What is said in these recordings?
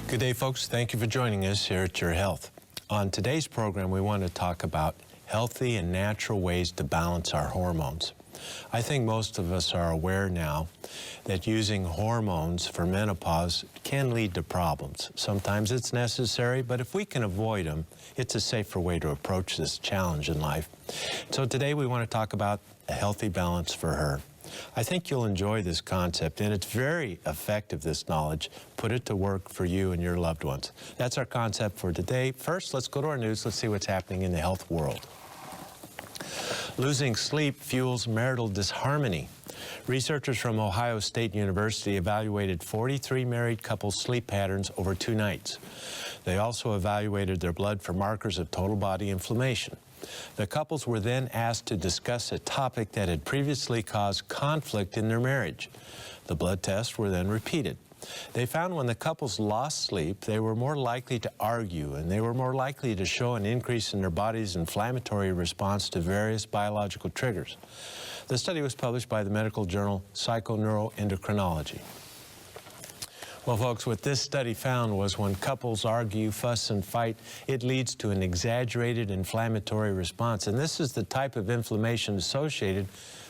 Good day, folks. Thank you for joining us here at Your Health. On today's program, we want to talk about healthy and natural ways to balance our hormones. I think most of us are aware now that using hormones for menopause can lead to problems. Sometimes it's necessary, but if we can avoid them, it's a safer way to approach this challenge in life. So today we want to talk about a healthy balance for her. I think you'll enjoy this concept, and it's very effective, this knowledge. Put it to work for you and your loved ones. That's our concept for today. First, let's go to our news. Let's see what's happening in the health world. Losing sleep fuels marital disharmony. Researchers from Ohio State University evaluated 43 married couples' sleep patterns over 2 nights. They also evaluated their blood for markers of total body inflammation. The couples were then asked to discuss a topic that had previously caused conflict in their marriage. The blood tests were then repeated. They found when the couples lost sleep, they were more likely to argue, and they were more likely to show an increase in their body's inflammatory response to various biological triggers. The study was published by the medical journal Psychoneuroendocrinology. Well, folks, what this study found was when couples argue, fuss, and fight, it leads to an exaggerated inflammatory response. And this is the type of inflammation associated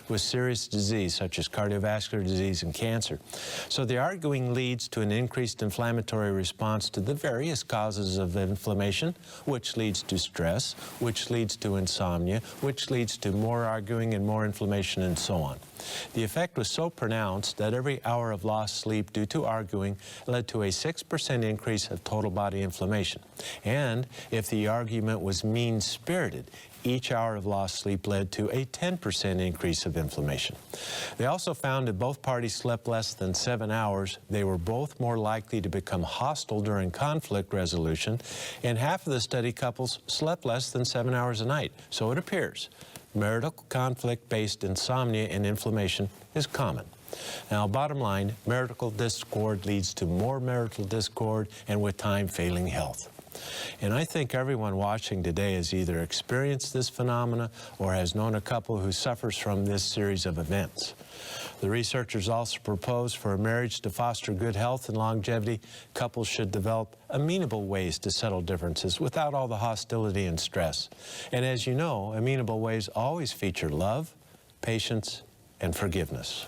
with serious disease, such as cardiovascular disease and cancer. So the arguing leads to an increased inflammatory response to the various causes of inflammation, which leads to stress, which leads to insomnia, which leads to more arguing and more inflammation, and so on. The effect was so pronounced that every hour of lost sleep due to arguing led to a 6% increase of total body inflammation. And if the argument was mean-spirited, each hour of lost sleep led to a 10% increase of inflammation. They also found that both parties slept less than 7 hours. They were both more likely to become hostile during conflict resolution, and half of the study couples slept less than 7 hours a night. So it appears marital conflict-based insomnia and inflammation is common. Now, bottom line, marital discord leads to more marital discord and with time failing health. And I think everyone watching today has either experienced this phenomena or has known a couple who suffers from this series of events. The researchers also propose for a marriage to foster good health and longevity, couples should develop amenable ways to settle differences without all the hostility and stress. And as you know, amenable ways always feature love, patience, and forgiveness.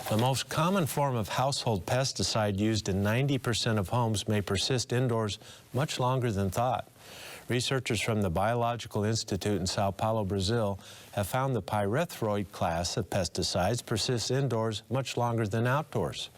The most common form of household pesticide used in 90% of homes may persist indoors much longer than thought. Researchers from the Biological Institute in Sao Paulo, Brazil, have found the pyrethroid class of pesticides persists indoors much longer than outdoors.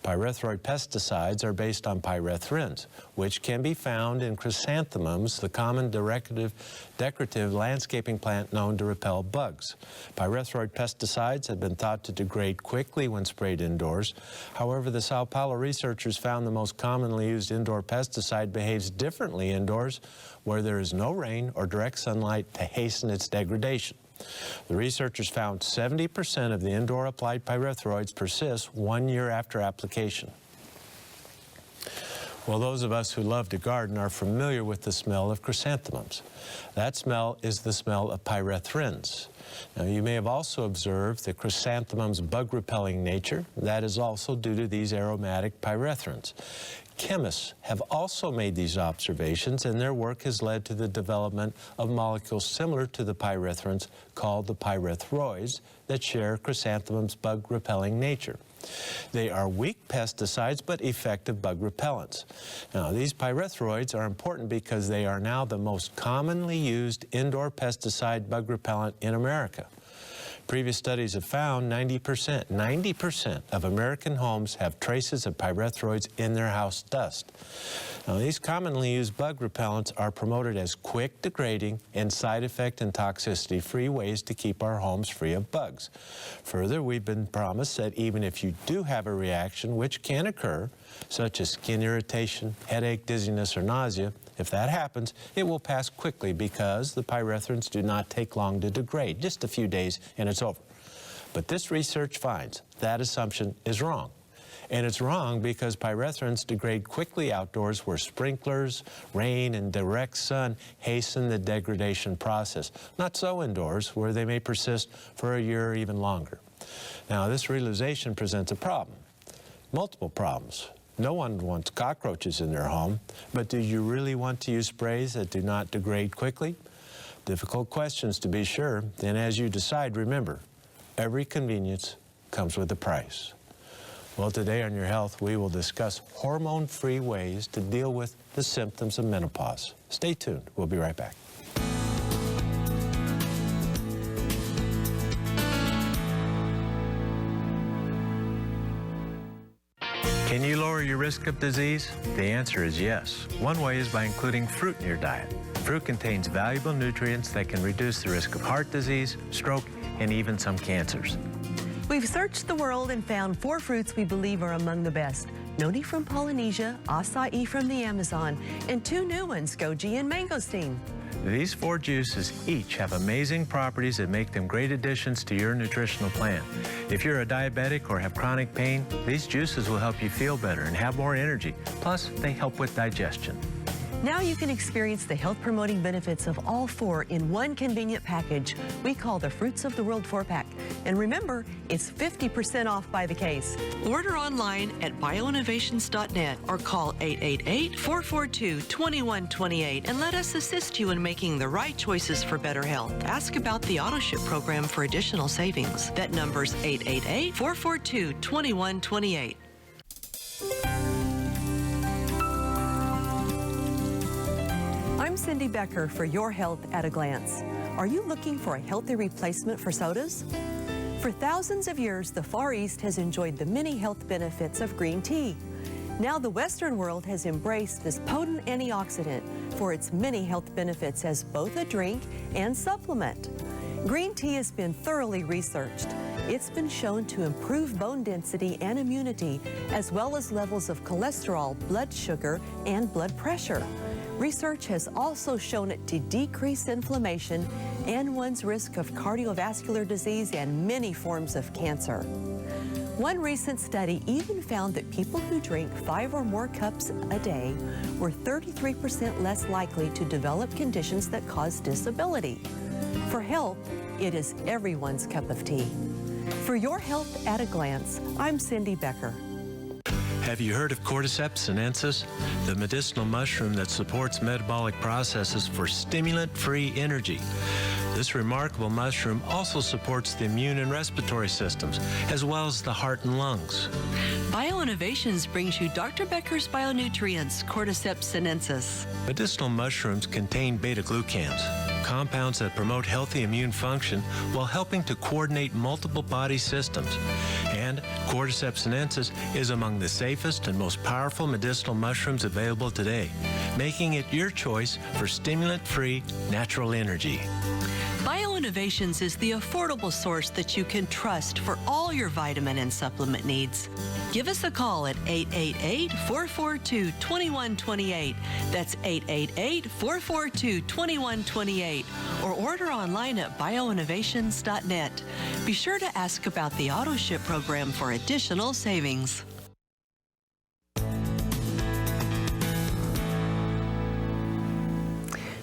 Pyrethroid pesticides are based on pyrethrins, which can be found in chrysanthemums, the common decorative landscaping plant known to repel bugs. Pyrethroid pesticides have been thought to degrade quickly when sprayed indoors. However, the Sao Paulo researchers found the most commonly used indoor pesticide behaves differently indoors, where there is no rain or direct sunlight to hasten its degradation. The researchers found 70% of the indoor applied pyrethroids persist 1 year after application. Well, those of us who love to garden are familiar with the smell of chrysanthemums. That smell is the smell of pyrethrins. Now, you may have also observed the chrysanthemum's bug-repelling nature. That is also due to these aromatic pyrethrins. Chemists have also made these observations, and their work has led to the development of molecules similar to the pyrethrins called the pyrethroids that share chrysanthemum's bug-repelling nature. They are weak pesticides but effective bug repellents. Now, these pyrethroids are important because they are now the most commonly used indoor pesticide bug repellent in America. Previous studies have found 90% of American homes have traces of pyrethroids in their house dust. Now, these commonly used bug repellents are promoted as quick degrading and side effect and toxicity free ways to keep our homes free of bugs. Further, we've been promised that even if you do have a reaction, which can occur, such as skin irritation, headache, dizziness, or nausea, if that happens, it will pass quickly because the pyrethrins do not take long to degrade, just a few days and it's over. But this research finds that assumption is wrong. And it's wrong because pyrethrins degrade quickly outdoors where sprinklers, rain, and direct sun hasten the degradation process. Not so indoors where they may persist for a year or even longer. Now, this realization presents a problem. Multiple problems. No one wants cockroaches in their home, but do you really want to use sprays that do not degrade quickly? Difficult questions, to be sure. And as you decide, remember, every convenience comes with a price. Well, today on Your Health, we will discuss hormone-free ways to deal with the symptoms of menopause. Stay tuned. We'll be right back. Can you lower your risk of disease? The answer is yes. One way is by including fruit in your diet. Fruit contains valuable nutrients that can reduce the risk of heart disease, stroke, and even some cancers. We've searched the world and found 4 fruits we believe are among the best. Noni from Polynesia, acai from the Amazon, and 2 new ones, goji and mangosteen. These 4 juices each have amazing properties that make them great additions to your nutritional plan. If you're a diabetic or have chronic pain, these juices will help you feel better and have more energy. Plus, they help with digestion. Now you can experience the health-promoting benefits of all 4 in one convenient package we call the Fruits of the World 4-Pack. And remember, it's 50% off by the case. Order online at bioinnovations.net or call 888-442-2128 and let us assist you in making the right choices for better health. Ask about the AutoShip program for additional savings. That number's 888-442-2128. I'm Cindy Becker for Your Health at a Glance. Are you looking for a healthy replacement for sodas? For thousands of years, the Far East has enjoyed the many health benefits of green tea. Now the Western world has embraced this potent antioxidant for its many health benefits as both a drink and supplement. Green tea has been thoroughly researched. It's been shown to improve bone density and immunity, as well as levels of cholesterol, blood sugar, and blood pressure. Research has also shown it to decrease inflammation and one's risk of cardiovascular disease and many forms of cancer. One recent study even found that people who drink 5 or more cups a day were 33% less likely to develop conditions that cause disability. For health, it is everyone's cup of tea. For Your Health at a Glance, I'm Cindy Becker. Have you heard of Cordyceps sinensis, the medicinal mushroom that supports metabolic processes for stimulant-free energy? This remarkable mushroom also supports the immune and respiratory systems, as well as the heart and lungs. BioInnovations brings you Dr. Becker's Bionutrients, Cordyceps sinensis. Medicinal mushrooms contain beta-glucans, compounds that promote healthy immune function while helping to coordinate multiple body systems. And Cordyceps sinensis is among the safest and most powerful medicinal mushrooms available today, making it your choice for stimulant-free natural energy. BioInnovations is the affordable source that you can trust for all your vitamin and supplement needs. Give us a call at 888-442-2128. That's 888-442-2128. Or order online at bioinnovations.net. Be sure to ask about the AutoShip program for additional savings.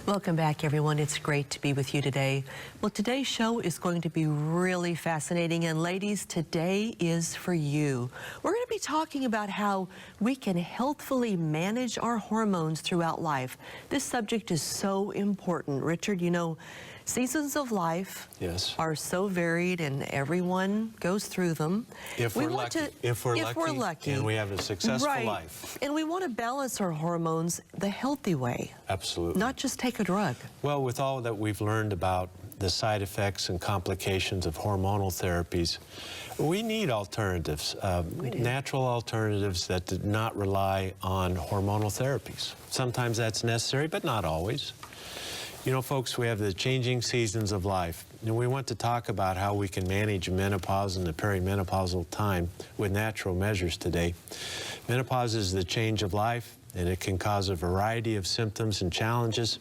Welcome back, everyone. It's great to be with you today. Well, today's show is going to be really fascinating, and ladies, today is for you. We're going to be talking about how we can healthfully manage our hormones throughout life. This subject is so important. Richard, you know, seasons of life are so varied, and everyone goes through them. If we're lucky, and we have a successful life. And we want to balance our hormones the healthy way. Absolutely. Not just take a drug. Well, with all that we've learned about the side effects and complications of hormonal therapies, we need alternatives, natural alternatives that do not rely on hormonal therapies. Sometimes that's necessary, but not always. You know, folks, we have the changing seasons of life, and we want to talk about how we can manage menopause and the perimenopausal time with natural measures today. Menopause is the change of life, and it can cause a variety of symptoms and challenges.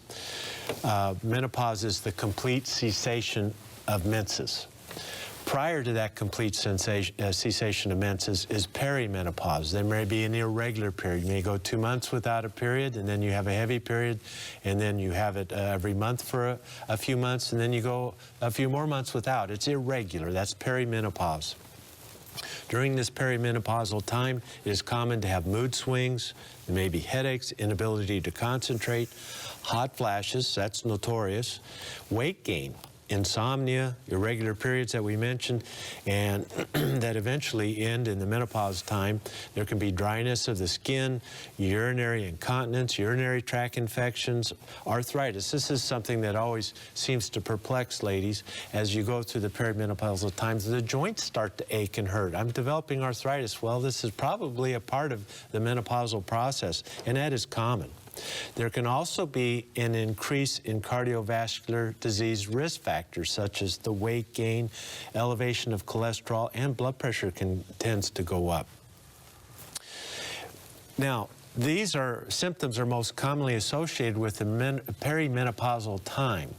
Menopause is the complete cessation of menses. Prior to that complete cessation of menses is perimenopause. There may be an irregular period. You may go 2 months without a period, and then you have a heavy period, and then you have it every month for a few months, and then you go a few more months without. It's irregular. That's perimenopause. During this perimenopausal time, it is common to have mood swings, there may be headaches, inability to concentrate, hot flashes, that's notorious, weight gain, insomnia, irregular periods that we mentioned, and that eventually end in the menopause time. There can be dryness of the skin, urinary incontinence, urinary tract infections, arthritis. This is something that always seems to perplex ladies as you go through the perimenopausal times. The joints start to ache and hurt. I'm developing arthritis. Well, this is probably a part of the menopausal process, and that is common. There can also be an increase in cardiovascular disease risk factors such as the weight gain, elevation of cholesterol, and blood pressure tends to go up. Now, these symptoms are most commonly associated with the perimenopausal time.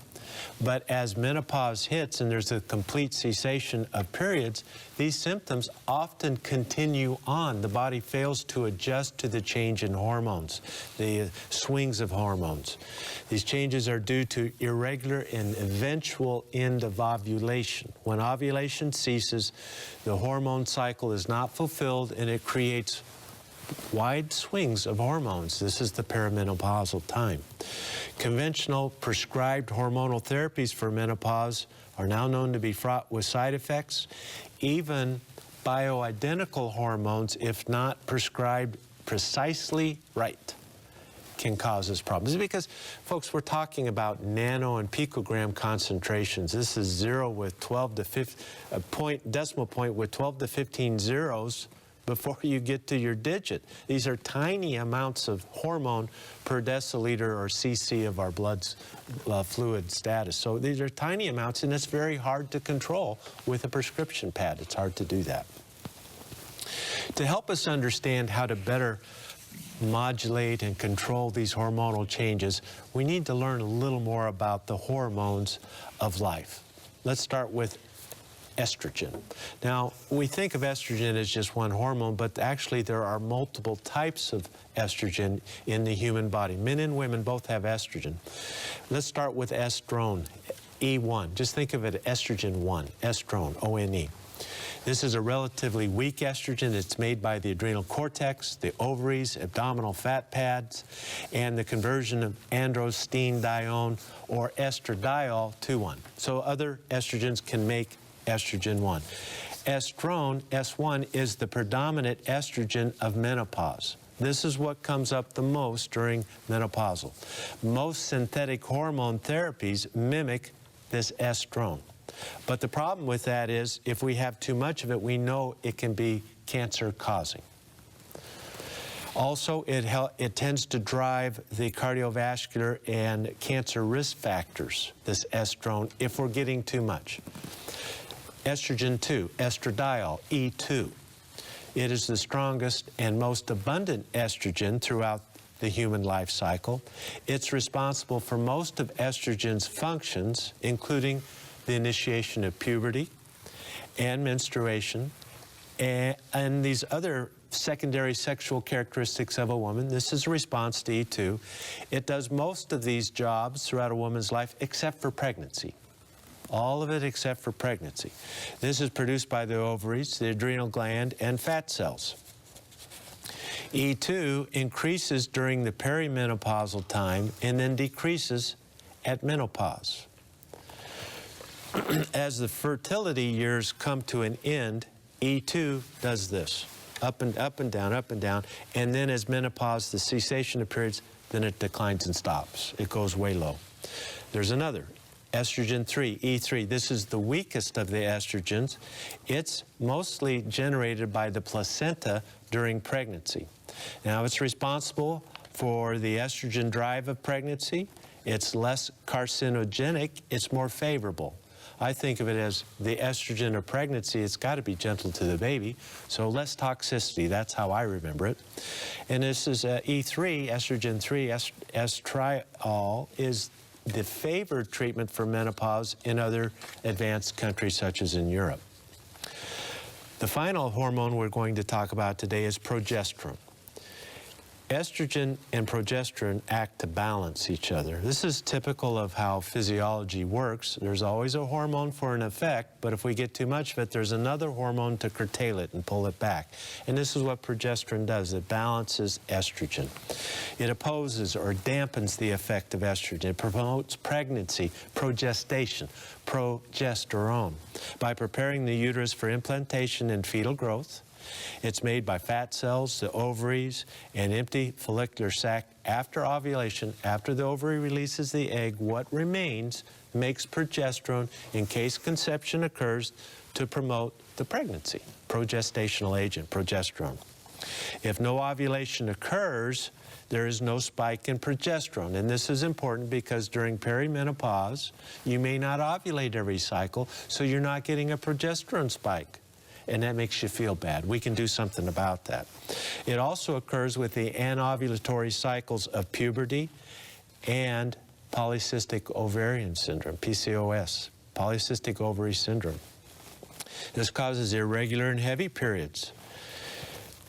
But as menopause hits and there's a complete cessation of periods, these symptoms often continue on. The body fails to adjust to the change in hormones, the swings of hormones. These changes are due to irregular and eventual end of ovulation. When ovulation ceases, the hormone cycle is not fulfilled and it creates wide swings of hormones. This is the perimenopausal time. Conventional prescribed hormonal therapies for menopause are now known to be fraught with side effects. Even bioidentical hormones, if not prescribed precisely right, can cause us problems. This is because, folks, we're talking about nano and picogram concentrations. This is 0 with 12 to 15, decimal point with 12 to 15 zeros before you get to your digit. These are tiny amounts of hormone per deciliter or cc of our blood's fluid status. So these are tiny amounts, and it's very hard to control with a prescription pad. It's hard to do that. To help us understand how to better modulate and control these hormonal changes, we need to learn a little more about the hormones of life. Let's start with estrogen. Now, we think of estrogen as just one hormone, but actually there are multiple types of estrogen in the human body. Men and women both have estrogen. Let's start with estrone, E1. Just think of it as estrogen 1, estrone, O-N-E. This is a relatively weak estrogen. It's made by the adrenal cortex, the ovaries, abdominal fat pads, and the conversion of androstenedione or estradiol to one. So other estrogens can make estrogen 1. Estrone, S1, is the predominant estrogen of menopause. This is what comes up the most during menopausal. Most synthetic hormone therapies mimic this estrone. But the problem with that is if we have too much of it, we know it can be cancer-causing. Also, it tends to drive the cardiovascular and cancer risk factors, this estrone, if we're getting too much. Estrogen 2, estradiol, E2. It is the strongest and most abundant estrogen throughout the human life cycle. It's responsible for most of estrogen's functions, including the initiation of puberty and menstruation and these other secondary sexual characteristics of a woman. This is a response to E2. It does most of these jobs throughout a woman's life except for pregnancy. All of it except for pregnancy. This is produced by the ovaries, the adrenal gland, and fat cells. E2 increases during the perimenopausal time and then decreases at menopause. As the fertility years come to an end, E2 does this, up and down, and then as menopause, the cessation of periods, then it declines and stops. It goes way low. There's another. Estrogen 3, E3, this is the weakest of the estrogens. It's mostly generated by the placenta during pregnancy. Now, it's responsible for the estrogen drive of pregnancy. It's less carcinogenic. It's more favorable. I think of it as the estrogen of pregnancy. It's got to be gentle to the baby, so less toxicity. That's how I remember it. And this is E3, estrogen 3, estriol, is the favored treatment for menopause in other advanced countries such as in Europe. The final hormone we're going to talk about today is progesterone. Estrogen and progesterone act to balance each other. This is typical of how physiology works. There's always a hormone for an effect, but if we get too much of it, there's another hormone to curtail it and pull it back. And this is what progesterone does. It balances estrogen. It opposes or dampens the effect of estrogen. It promotes pregnancy, progestation, progesterone, by preparing the uterus for implantation and fetal growth. It's made by fat cells, the ovaries, and empty follicular sac. After ovulation, after the ovary releases the egg, what remains makes progesterone in case conception occurs to promote the pregnancy. Progestational agent, progesterone. If no ovulation occurs, there is no spike in progesterone. And this is important because during perimenopause, you may not ovulate every cycle, so you're not getting a progesterone spike. And that makes you feel bad. We can do something about that. It also occurs with the anovulatory cycles of puberty and polycystic ovarian syndrome, PCOS, polycystic ovary syndrome. This causes irregular and heavy periods,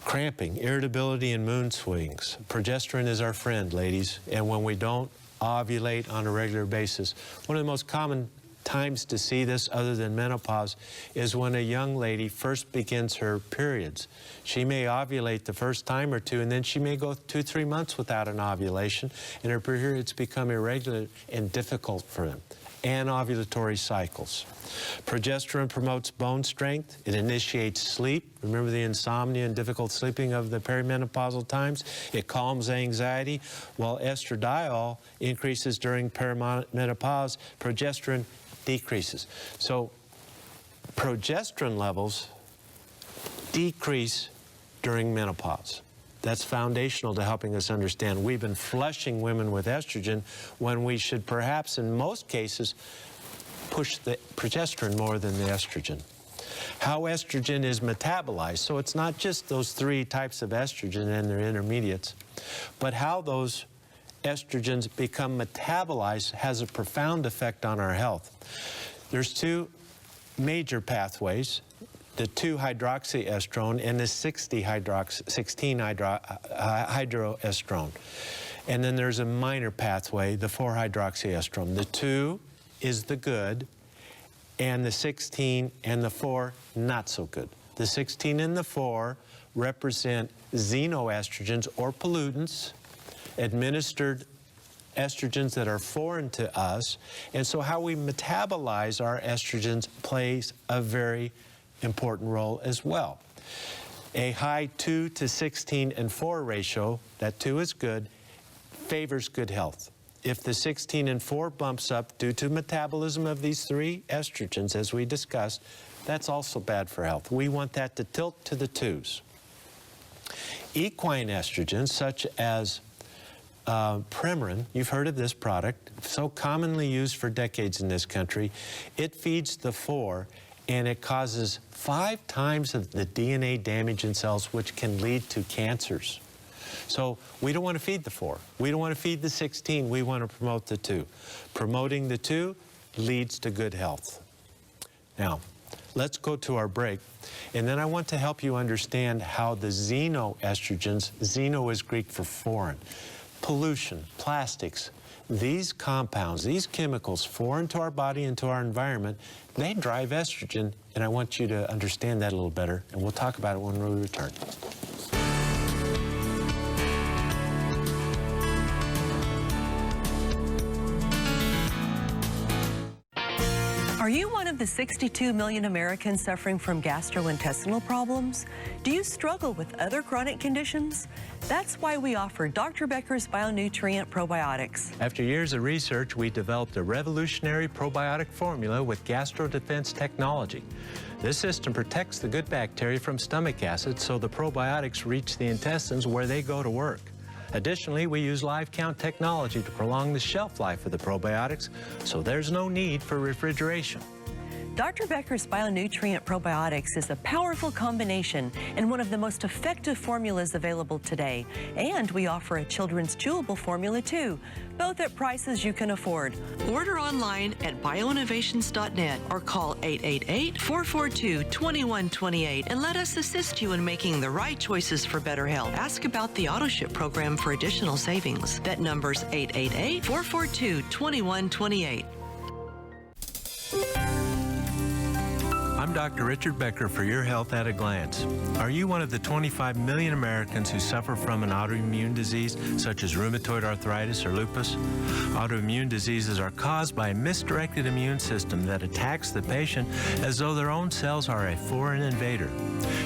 cramping, irritability, and mood swings. Progesterone is our friend, ladies, and when we don't ovulate on a regular basis, one of the most common times to see this other than menopause is when a young lady first begins her periods. She may ovulate the first time or two, and then she may go 2-3 months without an ovulation, and her periods become irregular and difficult for them. Anovulatory cycles. Progesterone promotes bone strength. It initiates sleep. Remember the insomnia and difficult sleeping of the perimenopausal times? It calms anxiety, while estradiol increases during perimenopause. Progesterone decreases. So progesterone levels decrease during menopause. That's foundational to helping us understand. We've been flushing women with estrogen when we should perhaps, in most cases, push the progesterone more than the estrogen. How estrogen is metabolized. So it's not just those 3 types of estrogen and their intermediates, but how those estrogens become metabolized has a profound effect on our health. There's 2 major pathways, the 2-hydroxyestrone and the 16-hydroestrone. And then there's a minor pathway, the 4-hydroxyestrone. The 2 is the good, and the 16 and the 4 not so good. The 16 and the 4 represent xenoestrogens or pollutants, administered estrogens that are foreign to us, and so how we metabolize our estrogens plays a very important role as well. A high 2 to 16 and 4 ratio, that 2 is good, favors good health. If the 16 and 4 bumps up due to metabolism of these 3 estrogens, as we discussed, that's also bad for health. We want that to tilt to the 2s. Equine estrogens, such as Premarin, you've heard of this product, so commonly used for decades in this country. It feeds the 4, and it causes 5 times of the DNA damage in cells, which can lead to cancers. So we don't want to feed the 4. We don't want to feed the 16. We want to promote the 2. Promoting the 2 leads to good health. Now, let's go to our break, and then I want to help you understand how the xenoestrogens, xeno is Greek for foreign, pollution, plastics, these compounds, these chemicals foreign to our body and to our environment, they drive estrogen, and I want you to understand that a little better, and we'll talk about it when we return. Are you one of the 62 million Americans suffering from gastrointestinal problems? Do you struggle with other chronic conditions? That's why we offer Dr. Becker's Bionutrient Probiotics. After years of research, we developed a revolutionary probiotic formula with gastrodefense technology. This system protects the good bacteria from stomach acid so the probiotics reach the intestines where they go to work. Additionally, we use live count technology to prolong the shelf life of the probiotics, so there's no need for refrigeration. Dr. Becker's Bionutrient Probiotics is a powerful combination and one of the most effective formulas available today. And we offer a children's chewable formula too, both at prices you can afford. Order online at bioinnovations.net or call 888-442-2128 and let us assist you in making the right choices for better health. Ask about the AutoShip program for additional savings. That number's 888-442-2128. I'm Dr. Richard Becker for Your Health at a Glance. Are you one of the 25 million Americans who suffer from an autoimmune disease such as rheumatoid arthritis or lupus? Autoimmune diseases are caused by a misdirected immune system that attacks the patient as though their own cells are a foreign invader.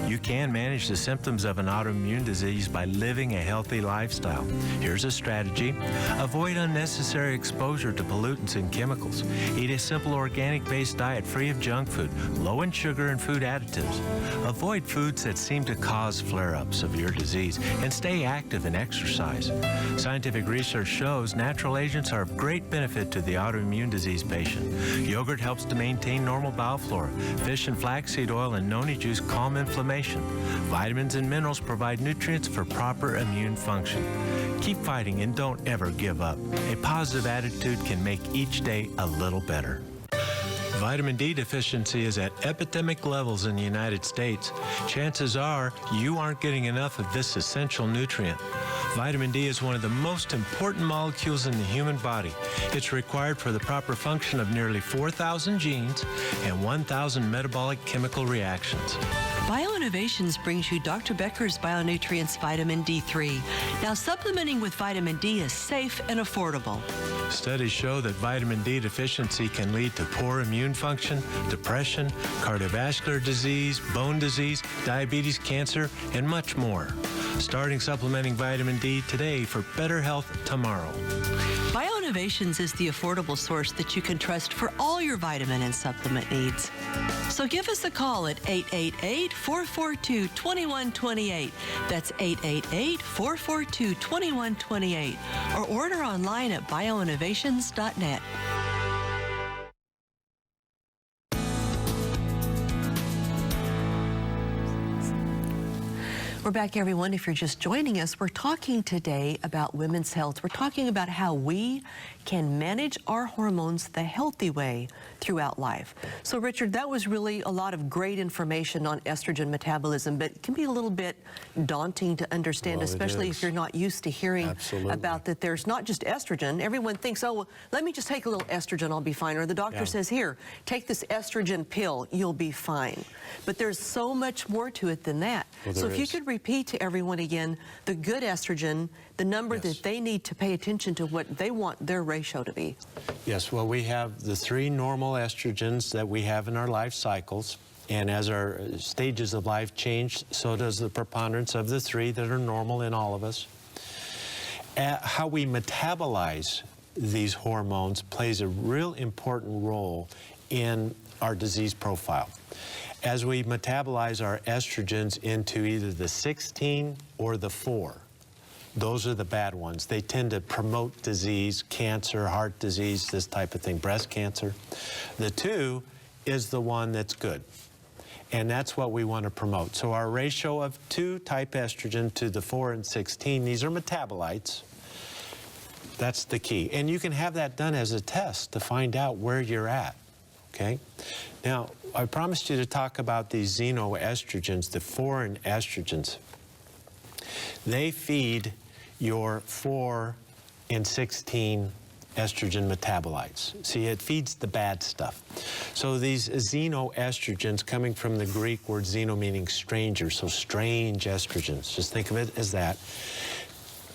You can manage the symptoms of an autoimmune disease by living a healthy lifestyle. Here's a strategy. Avoid unnecessary exposure to pollutants and chemicals. Eat a simple organic-based diet free of junk food, low in sugar and food additives. Avoid foods that seem to cause flare-ups of your disease and stay active and exercise. Scientific research shows natural agents are of great benefit to the autoimmune disease patient. Yogurt helps to maintain normal bowel flora. Fish and flaxseed oil and noni juice calm inflammation. Vitamins and minerals provide nutrients for proper immune function. Keep fighting and don't ever give up. A positive attitude can make each day a little better. Vitamin D deficiency is at epidemic levels in the United States. Chances are you aren't getting enough of this essential nutrient. Vitamin D is one of the most important molecules in the human body. It's required for the proper function of nearly 4,000 genes and 1,000 metabolic chemical reactions. BioInnovations brings you Dr. Becker's Bionutrients Vitamin D3. Now, supplementing with vitamin D is safe and affordable. Studies show that vitamin D deficiency can lead to poor immune function, depression, cardiovascular disease, bone disease, diabetes, cancer, and much more. Starting supplementing vitamin D today for better health tomorrow. BioInnovations is the affordable source that you can trust for all your vitamin and supplement needs. So give us a call at 888-442-2128. That's 888-442-2128. Or order online at bioinnovations.net. We're back, everyone. If you're just joining us, we're talking today about women's health. We're talking about how we can manage our hormones the healthy way throughout life. So, Richard, that was really a lot of great information on estrogen metabolism, but it can be a little bit daunting to understand, well, especially if you're not used to hearing about that there's not just estrogen. Everyone thinks, oh, well, let me just take a little estrogen, I'll be fine. Or the doctor says, here, take this estrogen pill, you'll be fine. But there's so much more to it than that. Well, so if you could repeat to everyone again the good estrogen, the number that they need to pay attention to what they want their ratio to be. Yes, well, we have the 3 normal estrogens that we have in our life cycles. And as our stages of life change, so does the preponderance of the 3 that are normal in all of us. How we metabolize these hormones plays a real important role in our disease profile. As we metabolize our estrogens into either the 16 or the 4, those are the bad ones. They tend to promote disease, cancer, heart disease, this type of thing, breast cancer. The 2 is the one that's good. And that's what we want to promote. So our ratio of 2 type estrogen to the 4 and 16, these are metabolites. That's the key. And you can have that done as a test to find out where you're at. Okay? Now, I promised you to talk about these xenoestrogens, the foreign estrogens. They feed your 4 and 16 estrogen metabolites. See, it feeds the bad stuff. So these xenoestrogens, coming from the Greek word xeno meaning stranger, so strange estrogens, just think of it as that.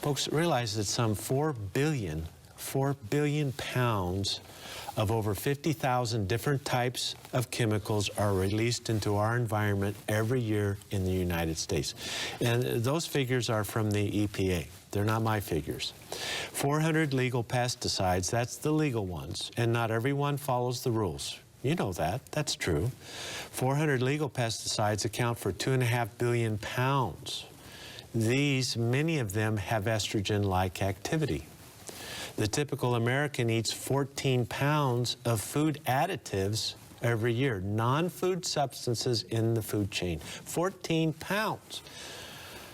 Folks, realize that some 4 billion pounds of over 50,000 different types of chemicals are released into our environment every year in the United States. And those figures are from the EPA. They're not my figures. 400 legal pesticides, that's the legal ones, and not everyone follows the rules. You know that, that's true. 400 legal pesticides account for 2.5 billion pounds. These, many of them have estrogen-like activity. The typical American eats 14 pounds of food additives every year. Non-food substances in the food chain, 14 pounds.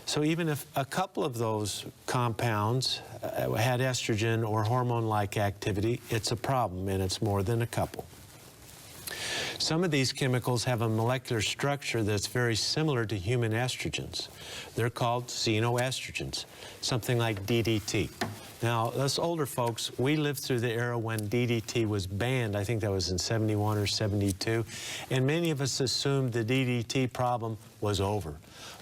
So even if a couple of those compounds had estrogen or hormone-like activity, it's a problem, and it's more than a couple. Some of these chemicals have a molecular structure that's very similar to human estrogens. They're called xenoestrogens, something like DDT. Now, us older folks, we lived through the era when DDT was banned. I think that was in 71 or 72. And many of us assumed the DDT problem was over.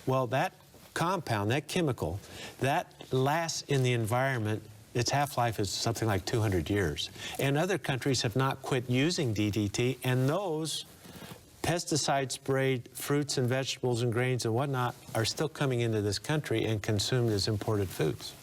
Well, that compound, that chemical, that lasts in the environment. Its half-life is something like 200 years. And other countries have not quit using DDT, and those pesticide-sprayed fruits and vegetables and grains and whatnot are still coming into this country and consumed as imported foods.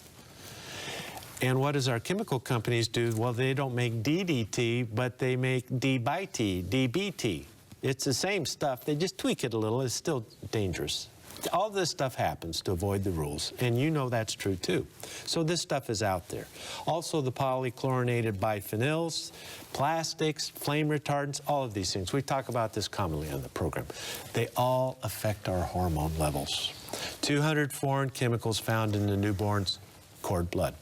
And what does our chemical companies do? Well, they don't make DDT, but they make D-BT, DBT. It's the same stuff. They just tweak it a little. It's still dangerous. All this stuff happens to avoid the rules, and you know that's true too. So this stuff is out there. Also the polychlorinated biphenyls, plastics, flame retardants, all of these things. We talk about this commonly on the program. They all affect our hormone levels. 200 foreign chemicals found in the newborn's cord blood.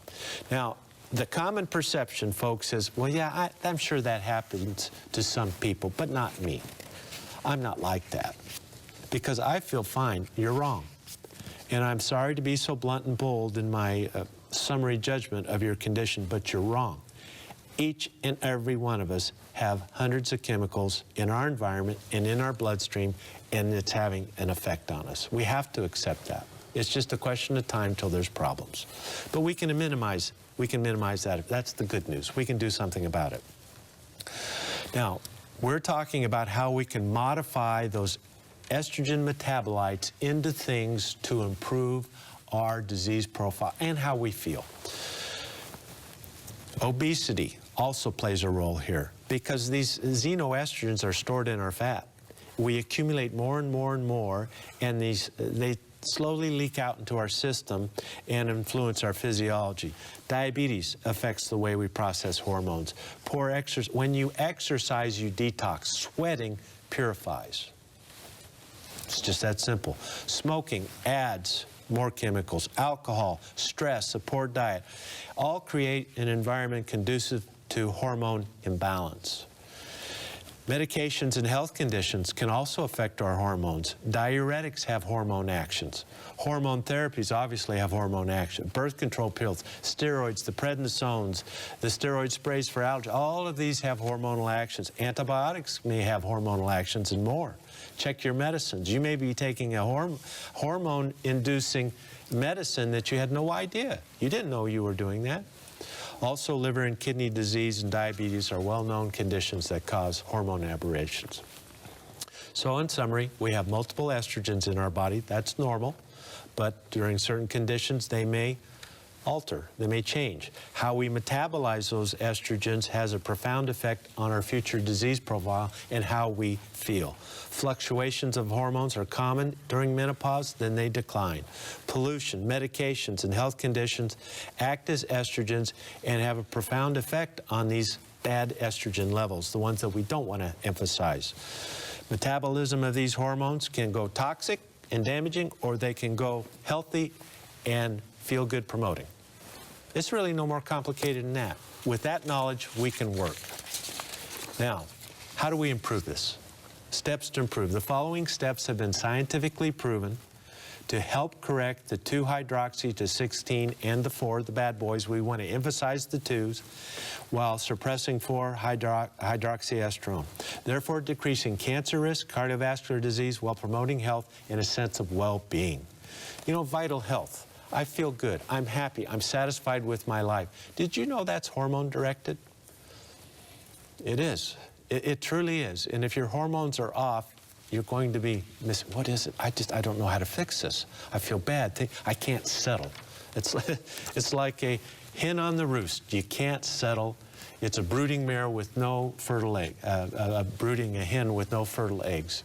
Now, the common perception, folks, is, well, yeah, I'm sure that happens to some people, but not me. I'm not like that. Because I feel fine. You're wrong. And I'm sorry to be so blunt and bold in my summary judgment of your condition, but you're wrong. Each and every one of us have hundreds of chemicals in our environment and in our bloodstream, and it's having an effect on us. We have to accept that. It's just a question of time till there's problems. But we can minimize that. That's the good news. We can do something about it. Now, we're talking about how we can modify those estrogen metabolites into things to improve our disease profile and how we feel. Obesity also plays a role here because these xenoestrogens are stored in our fat. We accumulate more and more and more, and they slowly leak out into our system and influence our physiology. Diabetes affects the way we process hormones. Poor exercise. When you exercise, you detox. Sweating purifies. It's just that simple. Smoking adds more chemicals. Alcohol, stress, a poor diet, all create an environment conducive to hormone imbalance. Medications and health conditions can also affect our hormones. Diuretics have hormone actions. Hormone therapies obviously have hormone action. Birth control pills, steroids, the prednisones, the steroid sprays for allergy, all of these have hormonal actions. Antibiotics may have hormonal actions and more. Check your medicines. You may be taking a hormone-inducing medicine that you had no idea. You didn't know you were doing that. Also, liver and kidney disease and diabetes are well-known conditions that cause hormone aberrations. So in summary, we have multiple estrogens in our body. That's normal, but during certain conditions, they may alter, they may change. How we metabolize those estrogens has a profound effect on our future disease profile and how we feel. Fluctuations of hormones are common during menopause, then they decline. Pollution, medications, and health conditions act as estrogens and have a profound effect on these bad estrogen levels, the ones that we don't want to emphasize. Metabolism of these hormones can go toxic and damaging, or they can go healthy and feel good promoting. It's really no more complicated than that. With that knowledge, we can work. Now, how do we improve this? Steps to improve. The following steps have been scientifically proven to help correct the 2-hydroxy to 16 and the 4, the bad boys. We want to emphasize the 2s while suppressing 4-hydroxyestrone. Therefore, decreasing cancer risk, cardiovascular disease, while promoting health and a sense of well-being. You know, vital health. I feel good. I'm happy. I'm satisfied with my life. Did you know that's hormone directed? It is. It truly is. And if your hormones are off, you're going to be missing. What is it? I don't know how to fix this. I feel bad. I can't settle. It's like a hen on the roost. You can't settle. It's a brooding mare with no fertile egg, brooding a hen with no fertile eggs.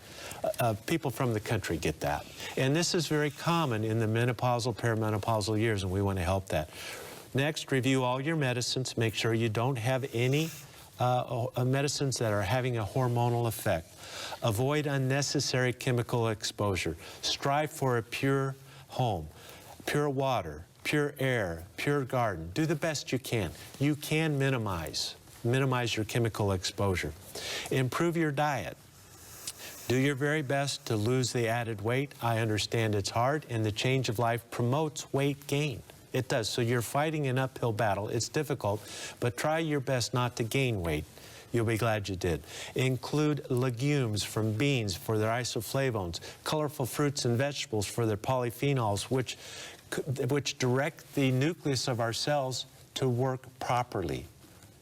People from the country get that. And this is very common in the menopausal, perimenopausal years, and we want to help that. Next, review all your medicines. Make sure you don't have any medicines that are having a hormonal effect. Avoid unnecessary chemical exposure. Strive for a pure home, pure water, pure air, pure garden. Do the best you can. You can minimize your chemical exposure. Improve your diet. Do your very best to lose the added weight. I understand it's hard, and the change of life promotes weight gain. It does. So you're fighting an uphill battle. It's difficult, but try your best not to gain weight. You'll be glad you did. Include legumes from beans for their isoflavones, colorful fruits and vegetables for their polyphenols, which direct the nucleus of our cells to work properly.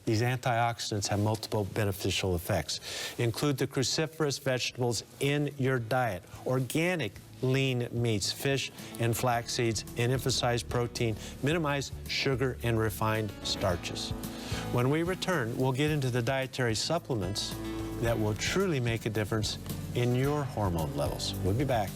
These antioxidants have multiple beneficial effects. Include the cruciferous vegetables in your diet. Organic lean meats, fish and flax seeds, and emphasize protein. Minimize sugar and refined starches. When we return, we'll get into the dietary supplements that will truly make a difference in your hormone levels. We'll be back.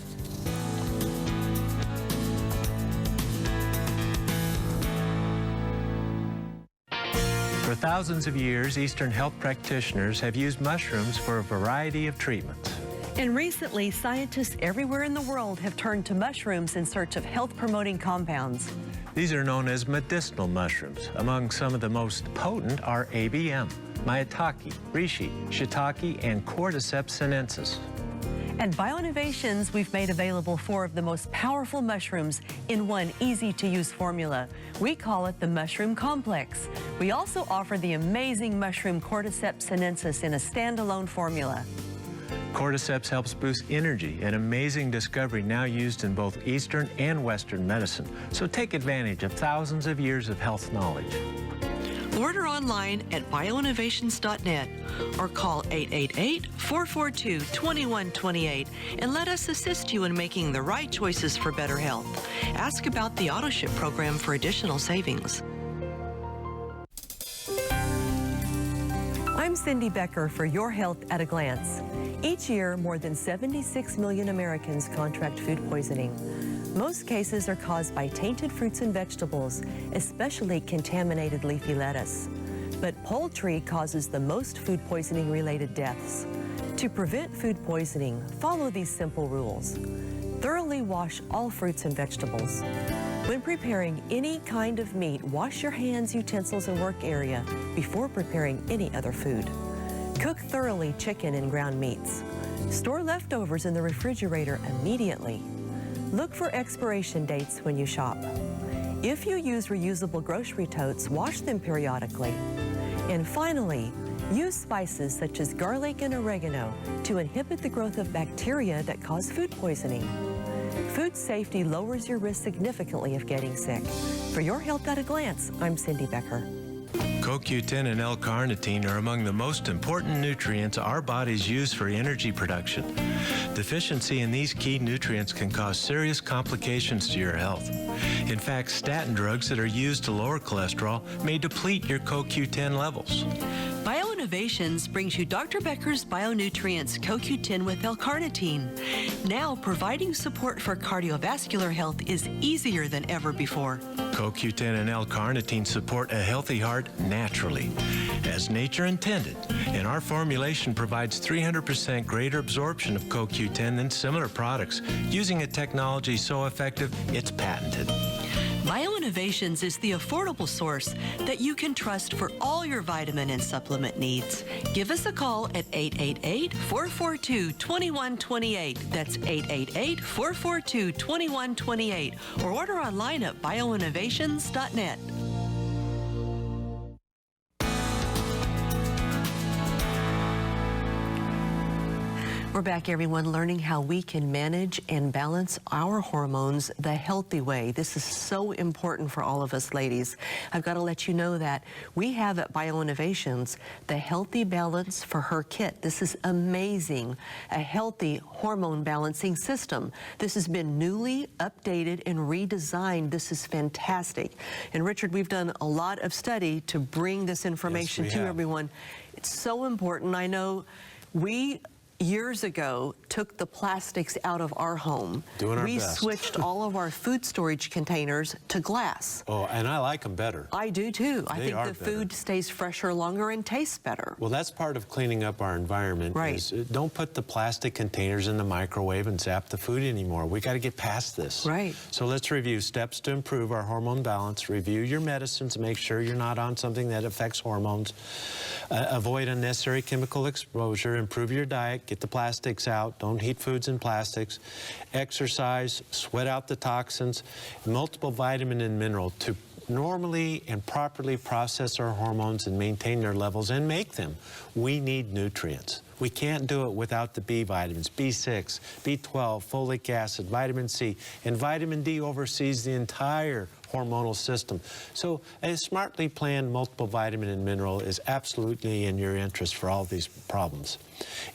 For thousands of years, Eastern health practitioners have used mushrooms for a variety of treatments. And recently, scientists everywhere in the world have turned to mushrooms in search of health-promoting compounds. These are known as medicinal mushrooms. Among some of the most potent are ABM, maitake, reishi, shiitake, and cordyceps sinensis. At Bioinnovations, we've made available 4 of the most powerful mushrooms in one easy-to-use formula. We call it the Mushroom Complex. We also offer the amazing mushroom Cordyceps sinensis in a standalone formula. Cordyceps helps boost energy, an amazing discovery now used in both Eastern and Western medicine. So take advantage of thousands of years of health knowledge. Order online at bioinnovations.net or call 888-442-2128 and let us assist you in making the right choices for better health. Ask about the AutoShip program for additional savings. I'm Cindy Becker for Your Health at a Glance. Each year, more than 76 million Americans contract food poisoning. Most cases are caused by tainted fruits and vegetables, especially contaminated leafy lettuce. But poultry causes the most food poisoning-related deaths. To prevent food poisoning, follow these simple rules. Thoroughly wash all fruits and vegetables. When preparing any kind of meat, wash your hands, utensils, and work area before preparing any other food. Cook thoroughly chicken and ground meats. Store leftovers in the refrigerator immediately. Look for expiration dates when you shop. If you use reusable grocery totes, wash them periodically. And finally, use spices such as garlic and oregano to inhibit the growth of bacteria that cause food poisoning. Food safety lowers your risk significantly of getting sick. For Your Health at a Glance, I'm Cindy Becker. CoQ10 and L-carnitine are among the most important nutrients our bodies use for energy production. Deficiency in these key nutrients can cause serious complications to your health. In fact, statin drugs that are used to lower cholesterol may deplete your CoQ10 levels. Bioinnovations brings you Dr. Becker's Bionutrients CoQ10 with L-carnitine. Now, providing support for cardiovascular health is easier than ever before. CoQ10 and L-carnitine support a healthy heart naturally, as nature intended, and our formulation provides 300% greater absorption of CoQ10 than similar products, using a technology so effective it's patented. Bioinnovations is the affordable source that you can trust for all your vitamin and supplement needs. Give us a call at 888-442-2128. That's 888-442-2128. Or order online at bioinnovations.net. We're back, everyone, learning how we can manage and balance our hormones the healthy way. This is so important for all of us ladies. I've got to let you know that we have at Bioinnovations the Healthy Balance for Her Kit. This is amazing, a healthy hormone balancing system. This has been newly updated and redesigned. This is fantastic. And Richard, we've done a lot of study to bring this information to everyone. It's so important. I know years ago took the plastics out of our home. Doing our we best. switched all of our food storage containers to glass. Oh, and I like them better. I do too. I They think are the better. food stays fresher longer and tastes better. Well, that's part of cleaning up our environment. Right. Is, don't put the plastic containers in the microwave and zap the food anymore. We got to get past this. Right. So let's review steps to improve our hormone balance. Review your medicines. Make sure you're not on something that affects hormones. Avoid unnecessary chemical exposure. Improve your diet. Get the plastics out. Don't heat foods in plastics. Exercise. Sweat out the toxins. Multiple vitamin and mineral to normally and properly process our hormones and maintain their levels and make them. We need nutrients. We can't do it without the B vitamins, B6, B12, folic acid, vitamin C, and vitamin D oversees the entire hormonal system. So a smartly planned multiple vitamin and mineral is absolutely in your interest for all these problems.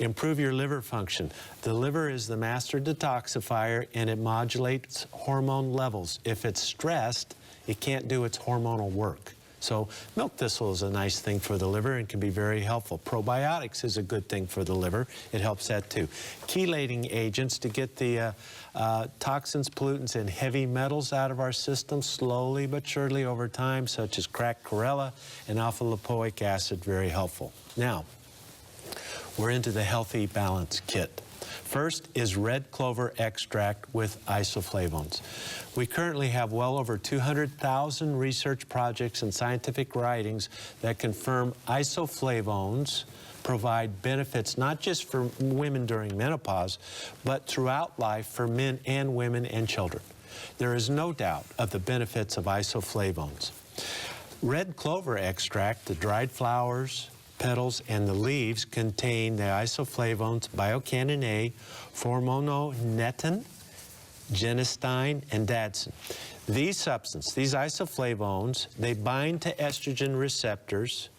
Improve your liver function. The liver is the master detoxifier and it modulates hormone levels. If it's stressed, it can't do its hormonal work. So milk thistle is a nice thing for the liver and can be very helpful. Probiotics is a good thing for the liver. It helps that too. Chelating agents to get the toxins, pollutants, and heavy metals out of our system slowly but surely over time, such as cracked chlorella and alpha-lipoic acid, very helpful. Now, we're into the Healthy Balance Kit. First is red clover extract with isoflavones. We currently have well over 200,000 research projects and scientific writings that confirm isoflavones provide benefits not just for women during menopause, but throughout life for men and women and children. There is no doubt of the benefits of isoflavones. Red clover extract, the dried flowers, petals, and the leaves contain the isoflavones biocanin A, formononetin, genistein, and dadsin. These substances, these isoflavones, they bind to estrogen receptors,